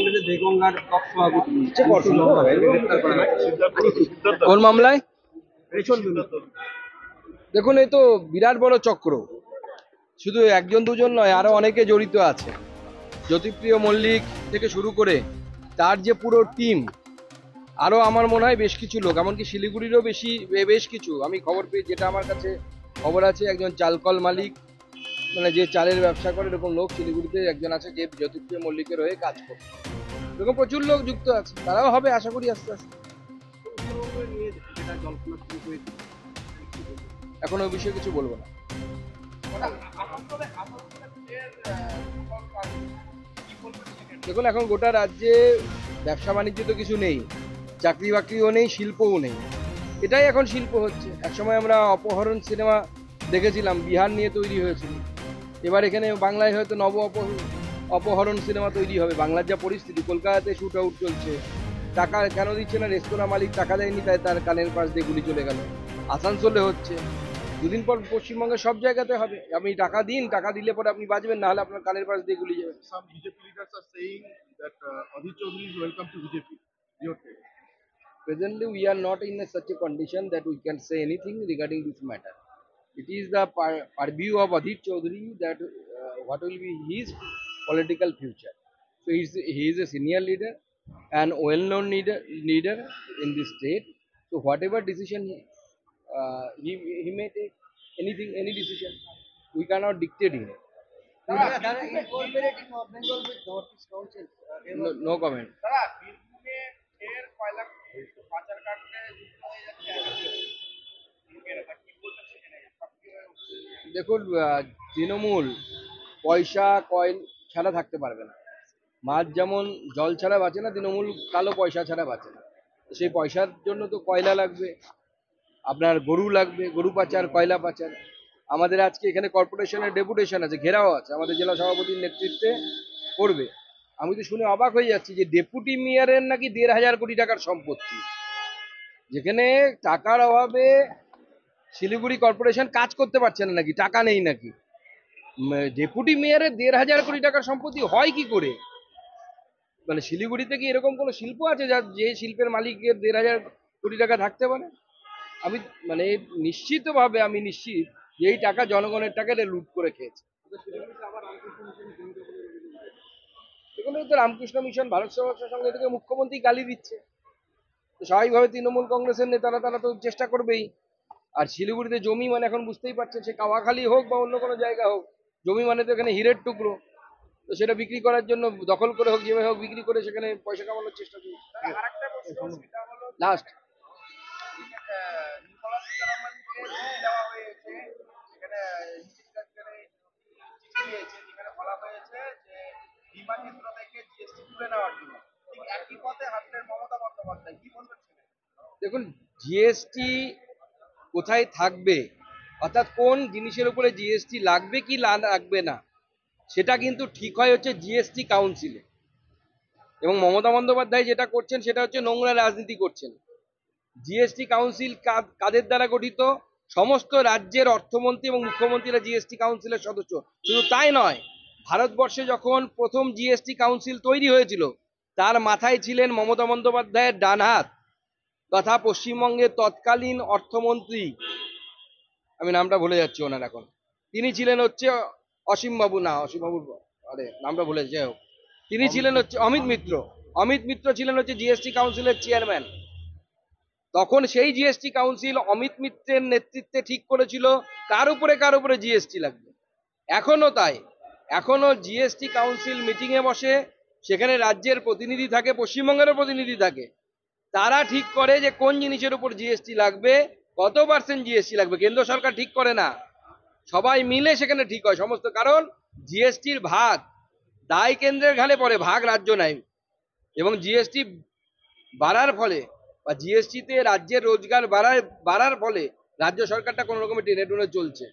কংগ্রেসের দেগঙ্গার সভাপতি কোন মামলায়? দেখুন, এই তো বিরাট বড় চক্র, শুধু একজন দুজন নয়, আরো অনেকে জড়িত আছে। জ্যোতিপ্রিয় মল্লিক থেকে শুরু করে তার যে পুরো টিম, আরো আমার মনে হয় বেশ কিছু লোক, এমনকি শিলিগুড়িরও বেশ কিছু, আমি খবর পেয়ে যেটা আমার কাছে খবর আছে, একজন চালকল মালিক, মানে যে চালের ব্যবসা করে, এরকম লোক শিলিগুড়িতে একজন আছে যে জ্যোতিপ্রিয় মল্লিকের হয়ে কাজ করে। এরকম প্রচুর লোক যুক্ত আছে, তারাও হবে আশা করি আস্তে আস্তে। এখন ওই বিষয়ে কিছু বলবো না। দেখুন, এখন গোটা রাজ্যে ব্যবসা বাণিজ্য তো কিছু নেই, চাকরি বাকরিও নেই, শিল্পও নেই। এটাই এখন শিল্প হচ্ছে। একসময় আমরা অপহরণ সিনেমা দেখেছিলাম, বিহার নিয়ে তৈরি হয়েছিল। এবার এখানে বাংলায় হয়তো অপহরণ সিনেমা তৈরি হবে। বাংলার যা পরিস্থিতি, কলকাতাতে শুট আউট চলছে, টাকা কেন দিচ্ছে না? রেস্তোরাঁ মালিক টাকা দেয়নি, তাই তার কানের পাশ দিয়ে গুলি চলে গেল। আসানসোলে হচ্ছে, দুদিন পর পশ্চিমবঙ্গের সব জায়গাতে হবে। আপনি টাকা দিন, টাকা দিলে পরে আপনি বাঁচবেন, না হলে আপনার কানের পাশ দিয়ে গুলি যাবে। Some BJP leaders are saying that Adit Chaudhary is welcome to BJP. Your take? Presently, we are not in such a condition that we can say anything regarding this matter. It is the purview of Adit Chaudhary that what will be his political future. So he is a senior leader and well-known leader in this state. So whatever decision he may take, any decision, we cannot dictate him. No comment. দেখুন, তৃণমূল পয়সা coin ছাড়া থাকতে পারবে না। মাছ যেমন জল ছাড়া বাঁচে না, তৃণমূল কালো পয়সা ছাড়া বাঁচে না। সেই পয়সার জন্য তো কয়লা লাগবে, আপনার গরু লাগবে, গরু পাচার, কয়লা পাচার। আমাদের আজকে এখানে কর্পোরেশনের ডেপুটেশন আছে, ঘেরাও আছে, আমাদের জেলা সভাপতির নেতৃত্বে করবে। আমি তো শুনে অবাক হয়ে যাচ্ছি যে ডেপুটি মেয়রের নাকি 1,500 কোটি টাকার সম্পত্তি, যেখানে টাকার অভাবে শিলিগুড়ি কর্পোরেশন কাজ করতে পারছে না নাকি, টাকা নেই নাকি? ডেপুটি মেয়রের 1,500 কোটি টাকার সম্পত্তি হয় কি করে? মানে শিলিগুড়িতে কি এরকম কোনো শিল্প আছে যে শিল্পের মালিকের 1,500 কোটি টাকা থাকতে পারে? আমি মানে নিশ্চিতভাবে আমি নিশ্চিত যে এই টাকা জনগণের টাকা লুট করে খেয়েছে। এগুলো তো রামকৃষ্ণ মিশন, ভারত সেবাশ্রমের সঙ্গে থেকে মুখ্যমন্ত্রী গালি দিচ্ছে, তো স্বাভাবিকভাবে তৃণমূল কংগ্রেসের নেতারা তারা তো চেষ্টা করবেই। আর শিলিগুড়িতে জমি মানে এখন বুঝতেই পারছেন, সে কাওয়াখালী হোক বা অন্য কোনো জায়গা হোক, জমি মানে তো এখানে হীরের টুকরো। তো সেটা বিক্রি করার জন্য দখল করে হোক, যেভাবে হোক বিক্রি করে সেখানে পয়সা কামানোর চেষ্টা করছে। লাস্ট দেখুন, জিএসটি কোথায় থাকবে, অর্থাৎ কোন জিনিসের উপরে জিএসটি লাগবে কি লাগবে না, সেটা কিন্তু ঠিক হয় হচ্ছে জিএসটি কাউন্সিলে। এবং মমতা বন্দ্যোপাধ্যায় যেটা করছেন সেটা হচ্ছে নোংরা রাজনীতি করছেন। জিএসটি কাউন্সিল কাদের দ্বারা গঠিত? সমস্ত রাজ্যের অর্থমন্ত্রী এবং মুখ্যমন্ত্রীরা জিএসটি কাউন্সিলের সদস্য। শুধু তাই নয়, ভারতবর্ষে যখন প্রথম জিএসটি কাউন্সিল তৈরি হয়েছিল, তার মাথায় ছিলেন মমতা বন্দ্যোপাধ্যায়ের ডান হাত তথা পশ্চিমবঙ্গের তৎকালীন অর্থমন্ত্রী, আমি নামটা ভুলে যাচ্ছি ওনার এখন, তিনি ছিলেন হচ্ছে অসীমবাবু, আরে নামটা ভুলে যাই হোক, তিনি ছিলেন হচ্ছে অমিত মিত্র। অমিত মিত্র ছিলেন হচ্ছে জিএসটি কাউন্সিলের চেয়ারম্যান। তখন সেই জিএসটি কাউন্সিল অমিত মিত্রের নেতৃত্বে ঠিক করেছিল কার উপরে জিএসটি লাগবে। এখনো তাই, এখনো জিএসটি কাউন্সিল মিটিং এ বসে, সেখানে রাজ্যের প্রতিনিধি থাকে, পশ্চিমবঙ্গেরও প্রতিনিধি থাকে, তারা ঠিক করে যে কোন জিনিসের উপর জিএসটি লাগবে, কত % জিএসটি লাগবে। কেন্দ্র সরকার ঠিক করে না, সবাই মিলে সেখানে ঠিক হয় সমস্ত। কারণ জিএসটির ভাগ দায় কেন্দ্রের ঘাড়ে পড়ে, ভাগ রাজ্য নেয়। এবং জিএসটি বাড়ার ফলে বা জিএসটিতে রাজ্যের রোজগার বাড়ার ফলে রাজ্য সরকারটা কোনো রকমের টেনে টুনে চলছে।